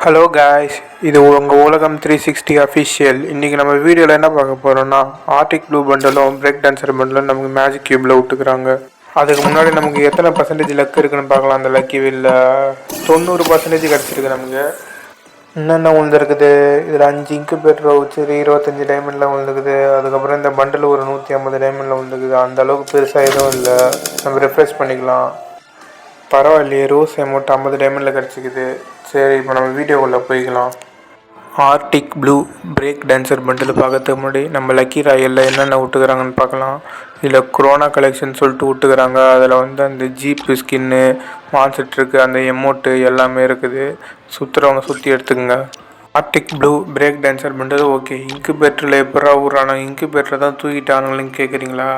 Hello guys, இது உங்கள் உலகம் 360 அஃபிஷியல். இன்றைக்கி நம்ம வீடியோவில் என்ன பார்க்க போகிறோன்னா, ஆர்டிக் ப்ளூ பண்டலும் பிரேக் டான்ஸர் பண்டலும் நமக்கு மேஜிக் கியூபில் விட்டுக்கிறாங்க. அதுக்கு முன்னாடி நமக்கு எத்தனை பர்சன்டேஜ் லக் இருக்குன்னு பார்க்கலாம். அந்த லக்கி வீலில் 90% கிடச்சிருக்கு நமக்கு. என்னென்ன விழுந்துருக்குது, இதில் 5 இன்குபேட்டர் வச்சு 25 டைமண்டில் விழுந்துக்குது. அதுக்கப்புறம் இந்த பண்டில் ஒரு 150 டைமண்டில் விழுந்துக்குது. அந்தளவுக்கு பெருசாக எதுவும் இல்லை. நம்ம ரெஃப்ரெஷ் பண்ணிக்கலாம். பரவாயில்லையே, ரோஸ் அமௌண்ட் 50 டைமண்டில் கிடச்சிக்குது. சரி, இப்போ நம்ம வீடியோக்குள்ளே போய்க்கலாம். Arctic blue break dancer bundle பார்க்கறதுக்கு முன்னாடி நம்ம லக்கி ராயலில் என்னென்ன விட்டுக்கிறாங்கன்னு பார்க்கலாம். இதில் கொரோனா கலெக்ஷன் சொல்லிட்டு விட்டுக்கிறாங்க. அதில் அந்த ஜீப்பு ஸ்கின்னு, மான்செட் அந்த எமௌண்ட்டு எல்லாமே இருக்குது. சுற்றுறவங்க சுற்றி எடுத்துக்கோங்க. Arctic blue break dancer bundle okay. இன்குபேட்டரில் எப்படா விட்றானோ, இன்குபேட்டரை தான் தூக்கிட்டானுங்களேன்னு கேட்குறீங்களா?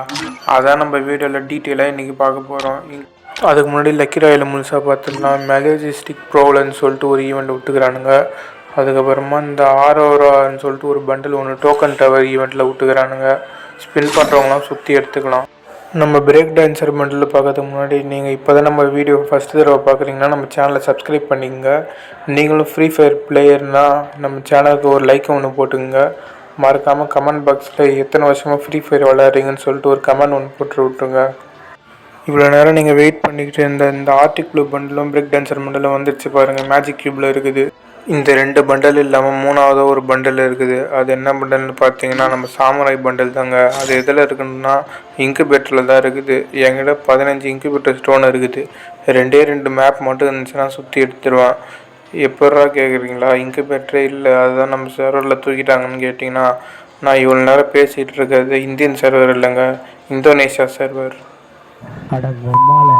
அதான் நம்ம வீடியோவில் டீட்டெயிலாக இன்றைக்கி பார்க்க போகிறோம். அதுக்கு முன்னாடி லக்கி ராயில் முழுசாக பார்த்துக்கலாம். மெஜஸ்டிக் ப்ரோலன்னு சொல்லிட்டு ஒரு ஈவெண்ட் விட்டுக்கிறானுங்க. அதுக்கப்புறமா இந்த ஆரோரான்னு சொல்லிட்டு ஒரு பண்டில் ஒன்று டோக்கன் டவர் ஈவெண்ட்டில் விட்டுக்கிறானுங்க. ஸ்பின் பண்ணுறவங்களாம் சுற்றி எடுத்துக்கலாம். நம்ம பிரேக் டான்ஸர் பண்டில் பார்க்கறதுக்கு முன்னாடி நீங்கள் இப்போ தான் நம்ம வீடியோ ஃபஸ்ட்டு தடவை பார்க்குறீங்கன்னா நம்ம சேனலை சப்ஸ்கிரைப் பண்ணிக்கோங்க. நீங்களும் ஃப்ரீ ஃபயர் பிளேயர்னால் நம்ம சேனலுக்கு ஒரு லைக் ஒன்று போட்டுக்கோங்க. மறக்காமல் கமெண்ட் பாக்ஸில் எத்தனை வருஷமாக ஃப்ரீ ஃபயர் விளையாடுறீங்கன்னு சொல்லிட்டு ஒரு கமெண்ட் ஒன்று போட்டு விட்ருங்க. இவ்வளோ நேரம் நீங்கள் வெயிட் பண்ணிக்கிட்டு இருந்த இந்த ஆர்டிக் ப்ளூ பண்டலும் பிரேக் டான்ஸர் பண்டலும் வந்துடுச்சு பாருங்கள். மேஜிக் கியூபில் இருக்குது. இந்த 2 பண்டல் இல்லாமல் 3வது ஒரு பண்டல் இருக்குது. அது என்ன பண்டல்னு பார்த்தீங்கன்னா நம்ம சாமுராய் பண்டல் தாங்க. அது எதில் இருக்குன்னா இன்குபேட்டரில் தான் இருக்குது. என்கிட்ட 15 இன்குபேட்டர் ஸ்டோன் இருக்குது. 2 மேப் மட்டும் இருந்துச்சுன்னா சுற்றி எடுத்துருவேன். எப்பட்றா கேட்குறீங்களா? இன்குபேட்டரே இல்லை, அதுதான் நம்ம சர்வரில் தூக்கிட்டாங்கன்னு கேட்டிங்கன்னா, நான் இவ்வளோ நேரம் பேசிகிட்டு இருக்கிறது இந்தியன் சர்வர் இல்லைங்க, இந்தோனேஷியா சர்வர். அட பொம்மால